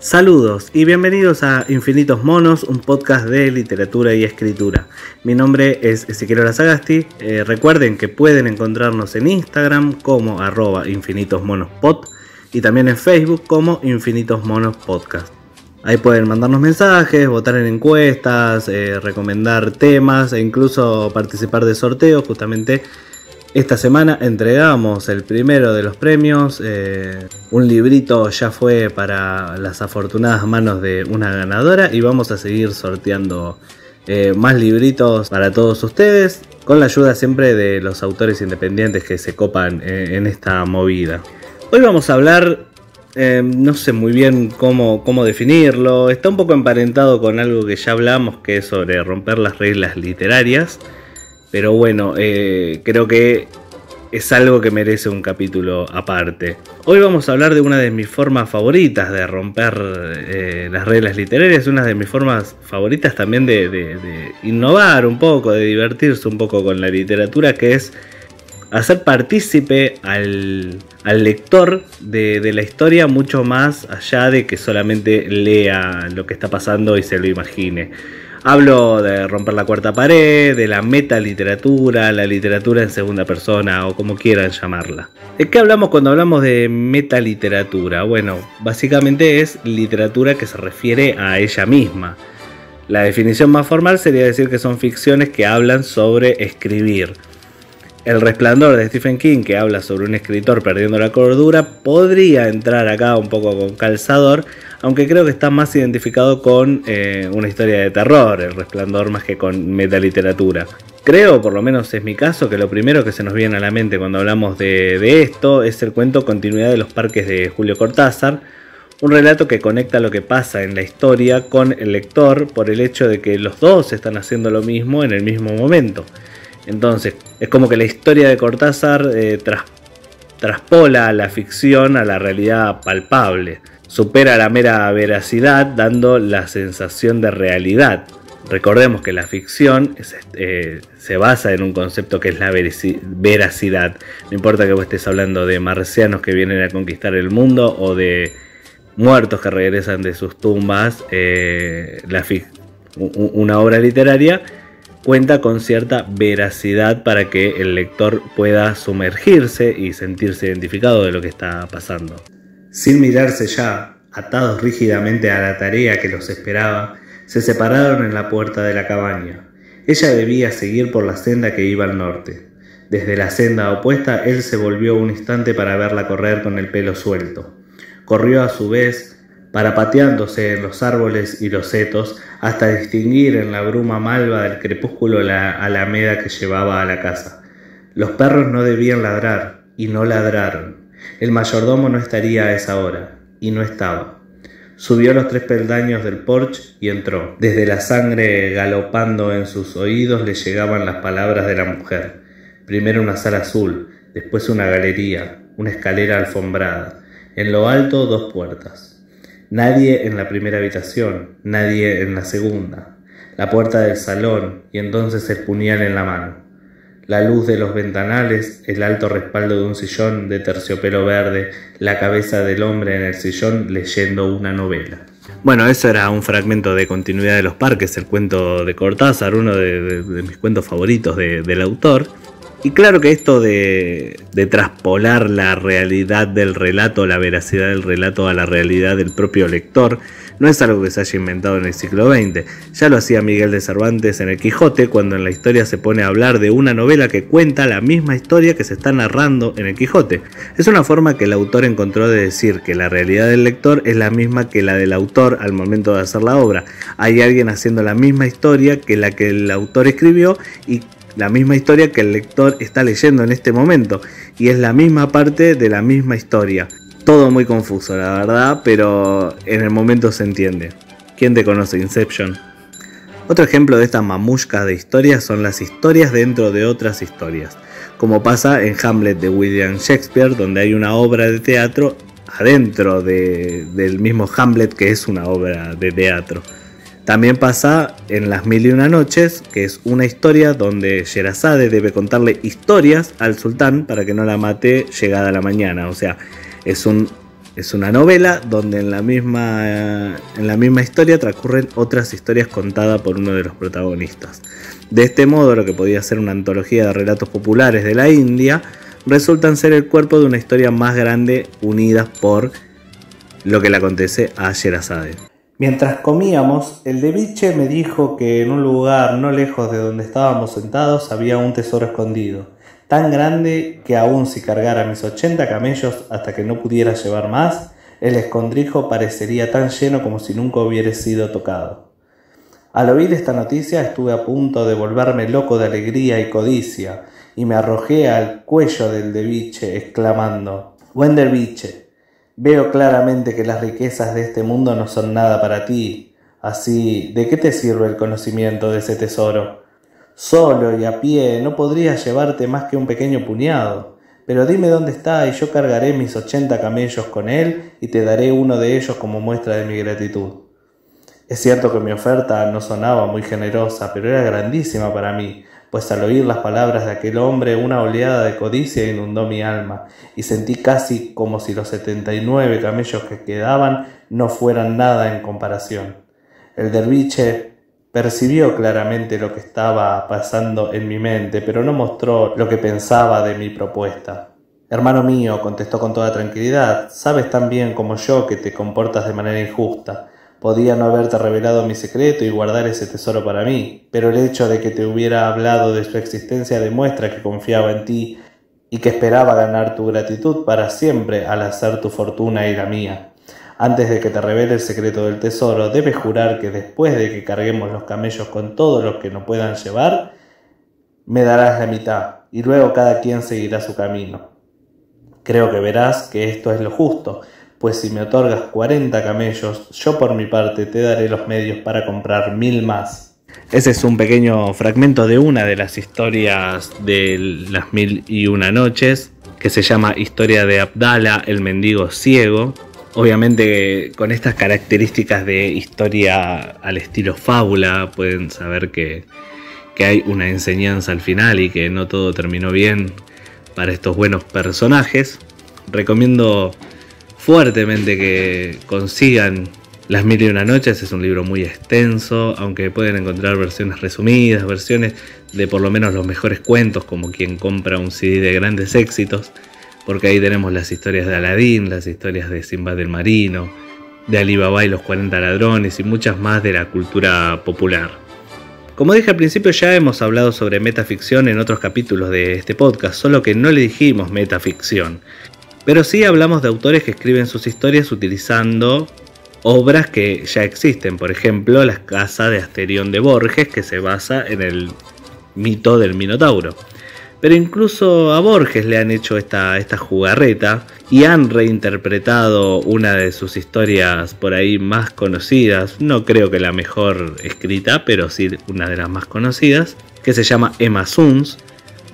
Saludos y bienvenidos a Infinitos Monos, un podcast de literatura y escritura. Mi nombre es Ezequiel Orazagasti. Recuerden que pueden encontrarnos en Instagram como @infinitosmonospod y también en Facebook como Infinitos Monos Podcast. Ahí pueden mandarnos mensajes, votar en encuestas, recomendar temas e incluso participar de sorteos. Justamente esta semana entregamos el primero de los premios. Un librito ya fue para las afortunadas manos de una ganadora y vamos a seguir sorteando más libritos para todos ustedes, con la ayuda siempre de los autores independientes que se copan en esta movida. Hoy vamos a hablar, no sé muy bien cómo definirlo. Está un poco emparentado con algo que ya hablamos, que es sobre romper las reglas literarias. Pero bueno, creo que es algo que merece un capítulo aparte. Hoy vamos a hablar de una de mis formas favoritas de romper las reglas literarias. Una de mis formas favoritas también de innovar un poco, de divertirse un poco con la literatura, que es hacer partícipe al lector de la historia mucho más allá de que solamente lea lo que está pasando y se lo imagine. Hablo de romper la cuarta pared, de la metaliteratura, la literatura en segunda persona o como quieran llamarla. ¿De qué hablamos cuando hablamos de metaliteratura? Bueno, básicamente es literatura que se refiere a ella misma. La definición más formal sería decir que son ficciones que hablan sobre escribir. El Resplandor de Stephen King, que habla sobre un escritor perdiendo la cordura, podría entrar acá un poco con calzador, aunque creo que está más identificado con una historia de terror, El Resplandor, más que con metaliteratura. Creo, por lo menos es mi caso, que lo primero que se nos viene a la mente cuando hablamos de esto es el cuento Continuidad de los Parques de Julio Cortázar, un relato que conecta lo que pasa en la historia con el lector por el hecho de que los dos están haciendo lo mismo en el mismo momento. Entonces, es como que la historia de Cortázar traspola la ficción a la realidad palpable. Supera la mera veracidad, dando la sensación de realidad. Recordemos que la ficción se basa en un concepto que es la veracidad. No importa que vos estés hablando de marcianos que vienen a conquistar el mundo o de muertos que regresan de sus tumbas, una obra literaria cuenta con cierta veracidad para que el lector pueda sumergirse y sentirse identificado de lo que está pasando. Sin mirarse ya, atados rígidamente a la tarea que los esperaba, se separaron en la puerta de la cabaña. Ella debía seguir por la senda que iba al norte. Desde la senda opuesta, él se volvió un instante para verla correr con el pelo suelto. Corrió a su vez, parapateándose en los árboles y los setos, hasta distinguir en la bruma malva del crepúsculo la alameda que llevaba a la casa. Los perros no debían ladrar, y no ladraron. El mayordomo no estaría a esa hora, y no estaba. Subió los 3 peldaños del porche y entró. Desde la sangre galopando en sus oídos le llegaban las palabras de la mujer. Primero una sala azul, después una galería, una escalera alfombrada. En lo alto 2 puertas. Nadie en la primera habitación, nadie en la segunda. La puerta del salón y entonces el puñal en la mano. La luz de los ventanales, el alto respaldo de un sillón de terciopelo verde, la cabeza del hombre en el sillón leyendo una novela. Bueno, eso era un fragmento de Continuidad de los Parques, el cuento de Cortázar, uno de mis cuentos favoritos del autor. Y claro que esto de traspolar la realidad del relato, la veracidad del relato a la realidad del propio lector, no es algo que se haya inventado en el siglo XX. Ya lo hacía Miguel de Cervantes en El Quijote, cuando en la historia se pone a hablar de una novela que cuenta la misma historia que se está narrando en El Quijote. Es una forma que el autor encontró de decir que la realidad del lector es la misma que la del autor al momento de hacer la obra. Hay alguien haciendo la misma historia que la que el autor escribió y la misma historia que el lector está leyendo en este momento, y es la misma parte de la misma historia. Todo muy confuso, la verdad, pero en el momento se entiende. ¿Quién te conoce Inception? Otro ejemplo de esta mamushka de historias son las historias dentro de otras historias, como pasa en Hamlet de William Shakespeare, donde hay una obra de teatro adentro del mismo Hamlet, que es una obra de teatro. También pasa en Las Mil y Una Noches, que es una historia donde Sherazade debe contarle historias al sultán para que no la mate llegada la mañana. O sea, es un Es una novela donde en la misma historia transcurren otras historias contadas por uno de los protagonistas. De este modo, lo que podía ser una antología de relatos populares de la India resultan ser el cuerpo de una historia más grande unidas por lo que le acontece a Sherazade. Mientras comíamos, el de Biche me dijo que en un lugar no lejos de donde estábamos sentados había un tesoro escondido, tan grande que aun si cargara mis 80 camellos hasta que no pudiera llevar más, el escondrijo parecería tan lleno como si nunca hubiera sido tocado. Al oír esta noticia estuve a punto de volverme loco de alegría y codicia, y me arrojé al cuello del derviche exclamando: «Buen derviche, veo claramente que las riquezas de este mundo no son nada para ti. Así, ¿de qué te sirve el conocimiento de ese tesoro? Solo y a pie no podrías llevarte más que un pequeño puñado, pero dime dónde está y yo cargaré mis 80 camellos con él y te daré uno de ellos como muestra de mi gratitud». Es cierto que mi oferta no sonaba muy generosa, pero era grandísima para mí, pues al oír las palabras de aquel hombre una oleada de codicia inundó mi alma y sentí casi como si los 79 camellos que quedaban no fueran nada en comparación. El derviche percibió claramente lo que estaba pasando en mi mente, pero no mostró lo que pensaba de mi propuesta. «Hermano mío», contestó con toda tranquilidad, «sabes tan bien como yo que te comportas de manera injusta. Podía no haberte revelado mi secreto y guardar ese tesoro para mí, pero el hecho de que te hubiera hablado de su existencia demuestra que confiaba en ti y que esperaba ganar tu gratitud para siempre al hacer tu fortuna y la mía. Antes de que te revele el secreto del tesoro, debes jurar que después de que carguemos los camellos con todos los que no puedan llevar, me darás la mitad, y luego cada quien seguirá su camino. Creo que verás que esto es lo justo, pues si me otorgas 40 camellos, yo por mi parte te daré los medios para comprar 1000 más». Ese es un pequeño fragmento de una de las historias de las 1001 noches, que se llama Historia de Abdala, el mendigo ciego. Obviamente con estas características de historia al estilo fábula pueden saber que hay una enseñanza al final y que no todo terminó bien para estos buenos personajes. Recomiendo fuertemente que consigan Las 1001 noches. Es un libro muy extenso, aunque pueden encontrar versiones resumidas, versiones de por lo menos los mejores cuentos, como quien compra un CD de grandes éxitos, porque ahí tenemos las historias de Aladín, las historias de Sinbad el Marino, de Alí Baba y los 40 ladrones y muchas más de la cultura popular. Como dije al principio, ya hemos hablado sobre metaficción en otros capítulos de este podcast, solo que no le dijimos metaficción. Pero sí hablamos de autores que escriben sus historias utilizando obras que ya existen. Por ejemplo, La casa de Asterión de Borges, que se basa en el mito del Minotauro. Pero incluso a Borges le han hecho esta jugarreta y han reinterpretado una de sus historias por ahí más conocidas. No creo que la mejor escrita, pero sí una de las más conocidas, que se llama Emma Suns.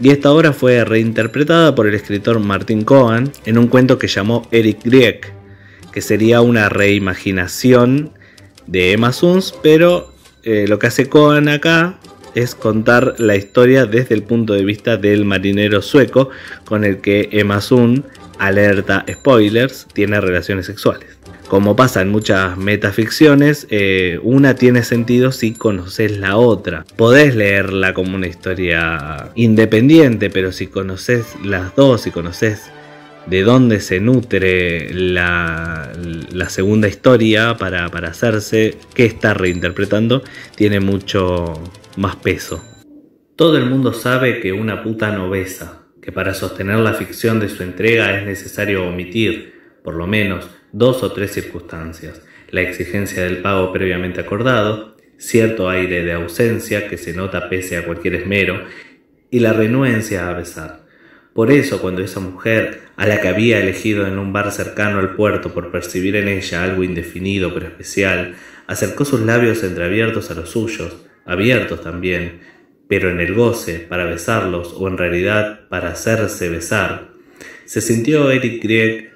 Y esta obra fue reinterpretada por el escritor Martin Cohen en un cuento que llamó Eric Grieg, que sería una reimaginación de Emma Suns, pero lo que hace Cohen acá es contar la historia desde el punto de vista del marinero sueco con el que Emma Suns, alerta spoilers, tiene relaciones sexuales. Como pasa en muchas metaficciones, una tiene sentido si conoces la otra. Podés leerla como una historia independiente, pero si conoces las dos, si conoces de dónde se nutre la segunda historia para hacerse, qué está reinterpretando, tiene mucho más peso. Todo el mundo sabe que una puta no besa, que para sostener la ficción de su entrega es necesario omitir, por lo menos, 2 o 3 circunstancias: la exigencia del pago previamente acordado, cierto aire de ausencia que se nota pese a cualquier esmero, y la renuencia a besar. Por eso, cuando esa mujer, a la que había elegido en un bar cercano al puerto por percibir en ella algo indefinido pero especial, acercó sus labios entreabiertos a los suyos, abiertos también, pero en el goce, para besarlos, o en realidad para hacerse besar, se sintió Eric Grieg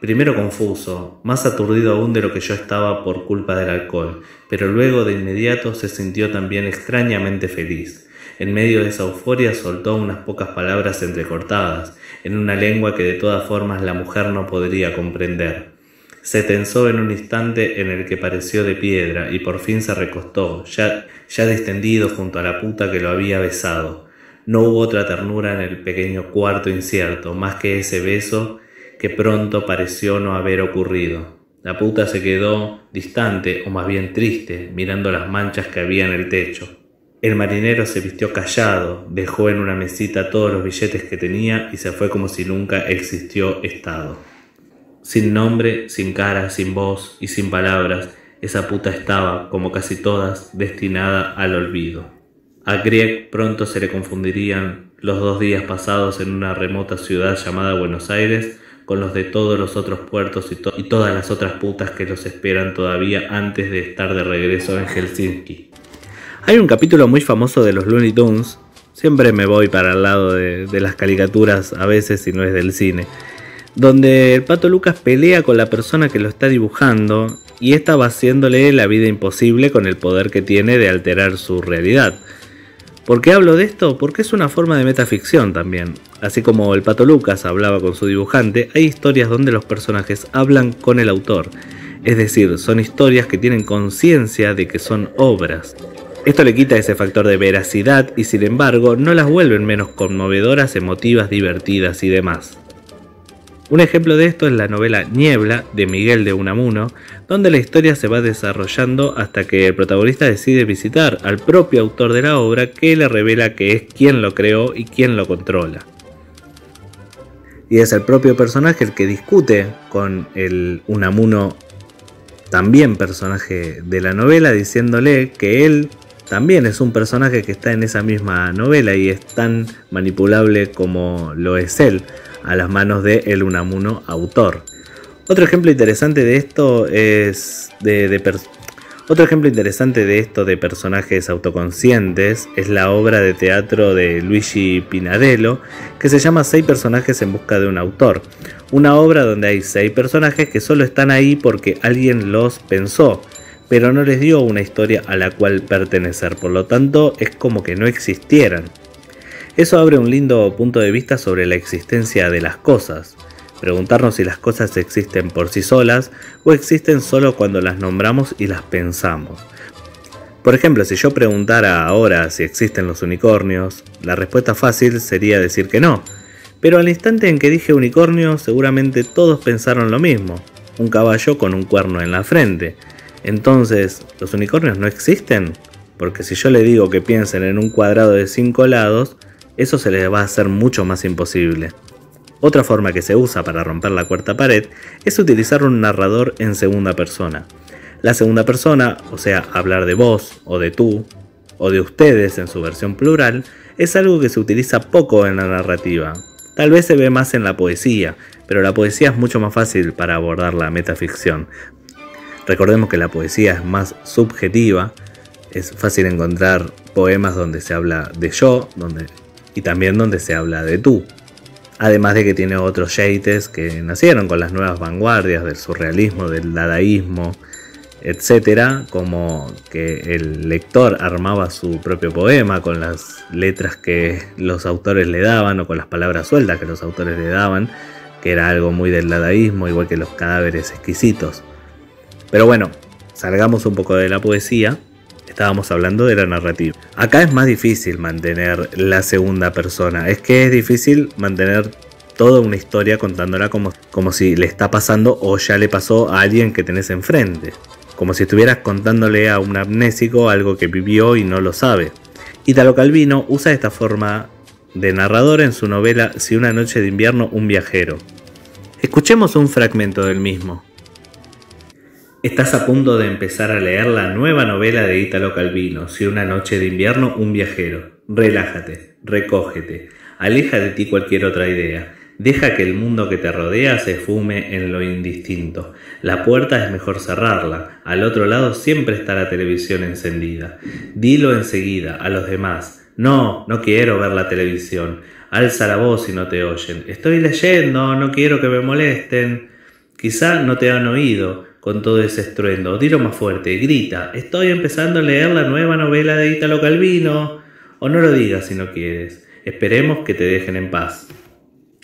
primero confuso, más aturdido aún de lo que yo estaba por culpa del alcohol, pero luego de inmediato se sintió también extrañamente feliz. En medio de esa euforia soltó unas pocas palabras entrecortadas, en una lengua que de todas formas la mujer no podría comprender. Se tensó en un instante en el que pareció de piedra y por fin se recostó, ya distendido junto a la puta que lo había besado. No hubo otra ternura en el pequeño cuarto incierto, más que ese beso que pronto pareció no haber ocurrido. La puta se quedó distante, o más bien triste, mirando las manchas que había en el techo. El marinero se vistió callado, dejó en una mesita todos los billetes que tenía y se fue como si nunca existió estado. Sin nombre, sin cara, sin voz y sin palabras, esa puta estaba, como casi todas, destinada al olvido. A Grieg pronto se le confundirían los 2 días pasados en una remota ciudad llamada Buenos Aires con los de todos los otros puertos y todas las otras putas que los esperan todavía antes de estar de regreso en Helsinki. Hay un capítulo muy famoso de los Looney Tunes, siempre me voy para el lado de las caricaturas a veces si no es del cine, donde el Pato Lucas pelea con la persona que lo está dibujando y esta va haciéndole la vida imposible con el poder que tiene de alterar su realidad. ¿Por qué hablo de esto? Porque es una forma de metaficción también. Así como el Pato Lucas hablaba con su dibujante, hay historias donde los personajes hablan con el autor. Es decir, son historias que tienen conciencia de que son obras. Esto le quita ese factor de veracidad y sin embargo no las vuelven menos conmovedoras, emotivas, divertidas y demás. Un ejemplo de esto es la novela Niebla de Miguel de Unamuno, donde la historia se va desarrollando hasta que el protagonista decide visitar al propio autor de la obra, que le revela que es quien lo creó y quien lo controla. Y es el propio personaje el que discute con el Unamuno, también personaje de la novela, diciéndole que él también es un personaje que está en esa misma novela y es tan manipulable como lo es él, a las manos de el Unamuno autor. Otro ejemplo interesante de esto de personajes autoconscientes es la obra de teatro de Luigi Pirandello, que se llama 6 personajes en busca de un autor. Una obra donde hay 6 personajes que solo están ahí porque alguien los pensó, pero no les dio una historia a la cual pertenecer, por lo tanto es como que no existieran. Eso abre un lindo punto de vista sobre la existencia de las cosas. Preguntarnos si las cosas existen por sí solas o existen solo cuando las nombramos y las pensamos. Por ejemplo, si yo preguntara ahora si existen los unicornios, la respuesta fácil sería decir que no. Pero al instante en que dije unicornio, seguramente todos pensaron lo mismo. Un caballo con un cuerno en la frente. Entonces, ¿los unicornios no existen? Porque si yo le digo que piensen en un cuadrado de 5 lados, eso se les va a hacer mucho más imposible. Otra forma que se usa para romper la cuarta pared es utilizar un narrador en segunda persona. La segunda persona, o sea, hablar de vos, o de tú, o de ustedes en su versión plural, es algo que se utiliza poco en la narrativa. Tal vez se ve más en la poesía, pero la poesía es mucho más fácil para abordar la metaficción. Recordemos que la poesía es más subjetiva, es fácil encontrar poemas donde se habla de yo, y también donde se habla de tú. Además de que tiene otros yates que nacieron con las nuevas vanguardias del surrealismo, del dadaísmo, etc. Como que el lector armaba su propio poema con las letras que los autores le daban o con las palabras sueltas que los autores le daban, que era algo muy del dadaísmo, igual que los cadáveres exquisitos. Pero bueno, salgamos un poco de la poesía. Estábamos hablando de la narrativa. Acá es más difícil mantener la segunda persona. Es que es difícil mantener toda una historia contándola como si le está pasando o ya le pasó a alguien que tenés enfrente. Como si estuvieras contándole a un amnésico algo que vivió y no lo sabe. Italo Calvino usa esta forma de narrador en su novela Si una noche de invierno, un viajero. Escuchemos un fragmento del mismo. Estás a punto de empezar a leer la nueva novela de Italo Calvino, Si una noche de invierno, un viajero. Relájate, recógete, aleja de ti cualquier otra idea. Deja que el mundo que te rodea se fume en lo indistinto. La puerta es mejor cerrarla. Al otro lado siempre está la televisión encendida. Dilo enseguida a los demás. No quiero ver la televisión. Alza la voz si no te oyen. Estoy leyendo, no quiero que me molesten. Quizá no te han oído con todo ese estruendo. Dilo más fuerte, grita. Estoy empezando a leer la nueva novela de Italo Calvino. O no lo digas si no quieres. Esperemos que te dejen en paz.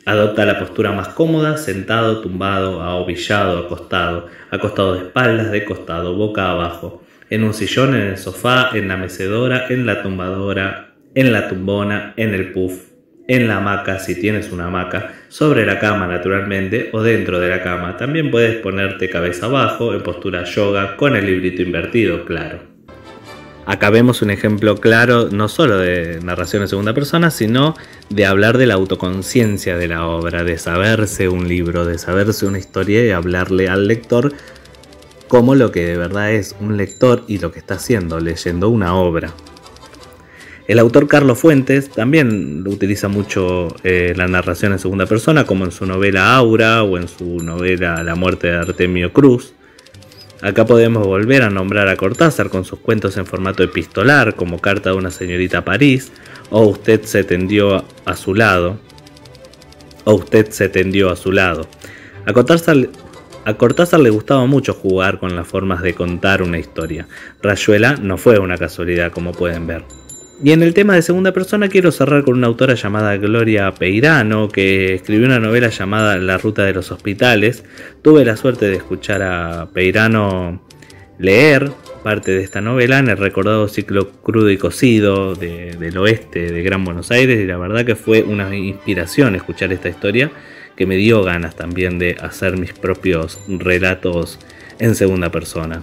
Adopta la postura más cómoda, sentado, tumbado, ahobillado, acostado de espaldas, de costado, boca abajo, en un sillón, en el sofá, en la mecedora, en la tumbadora, en la tumbona, en el puff, en la hamaca si tienes una hamaca, sobre la cama naturalmente o dentro de la cama. También puedes ponerte cabeza abajo en postura yoga con el librito invertido, claro. Acá vemos un ejemplo claro no solo de narración en segunda persona, sino de hablar de la autoconciencia de la obra, de saberse un libro, de saberse una historia y hablarle al lector como lo que de verdad es un lector y lo que está haciendo, leyendo una obra. El autor Carlos Fuentes también utiliza mucho la narración en segunda persona, como en su novela Aura o en su novela La muerte de Artemio Cruz. Acá podemos volver a nombrar a Cortázar con sus cuentos en formato epistolar, como Carta de una señorita a París, o Usted se tendió a su lado. A Cortázar le gustaba mucho jugar con las formas de contar una historia. Rayuela no fue una casualidad, como pueden ver. Y en el tema de segunda persona quiero cerrar con una autora llamada Gloria Peirano, que escribió una novela llamada La ruta de los hospitales. Tuve la suerte de escuchar a Peirano leer parte de esta novela en el recordado ciclo Crudo y Cocido del oeste de Gran Buenos Aires, y la verdad que fue una inspiración escuchar esta historia, que me dio ganas también de hacer mis propios relatos en segunda persona.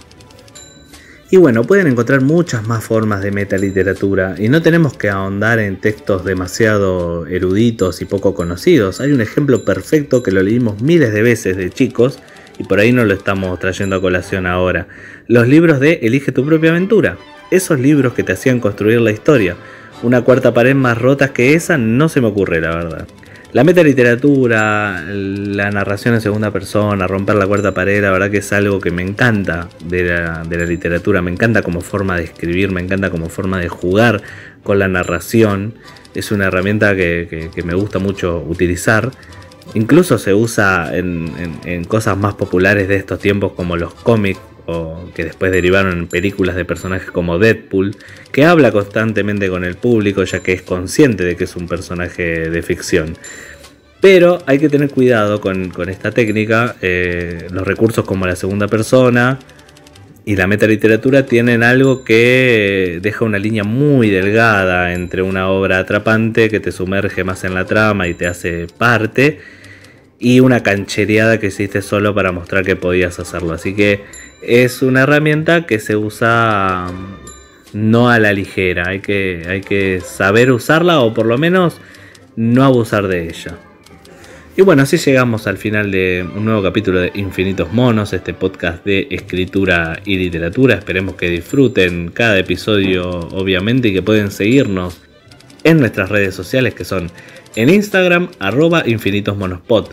Y bueno, pueden encontrar muchas más formas de metaliteratura y no tenemos que ahondar en textos demasiado eruditos y poco conocidos. Hay un ejemplo perfecto que lo leímos miles de veces de chicos y por ahí no lo estamos trayendo a colación ahora. Los libros de Elige tu propia aventura. Esos libros que te hacían construir la historia. Una cuarta pared más rota que esa no se me ocurre, la verdad. La metaliteratura, la narración en segunda persona, romper la cuarta pared, la verdad que es algo que me encanta de la literatura. Me encanta como forma de escribir, me encanta como forma de jugar con la narración. Es una herramienta que me gusta mucho utilizar. Incluso se usa en cosas más populares de estos tiempos, como los cómics, o que después derivaron en películas de personajes como Deadpool, que habla constantemente con el público ya que es consciente de que es un personaje de ficción. Pero hay que tener cuidado con esta técnica. Los recursos como la segunda persona y la metaliteratura tienen algo que deja una línea muy delgada entre una obra atrapante que te sumerge más en la trama y te hace parte, y una canchereada que hiciste solo para mostrar que podías hacerlo. Así que es una herramienta que se usa no a la ligera. Hay que saber usarla, o por lo menos no abusar de ella. Y bueno, así llegamos al final de un nuevo capítulo de Infinitos Monos, este podcast de escritura y literatura. Esperemos que disfruten cada episodio, obviamente, y que pueden seguirnos en nuestras redes sociales, que son en Instagram, @InfinitosMonosPod,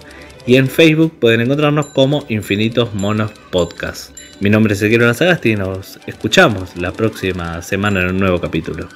y en Facebook pueden encontrarnos como Infinitos Monos Podcast. Mi nombre es Ezequiel Sagasti y nos escuchamos la próxima semana en un nuevo capítulo.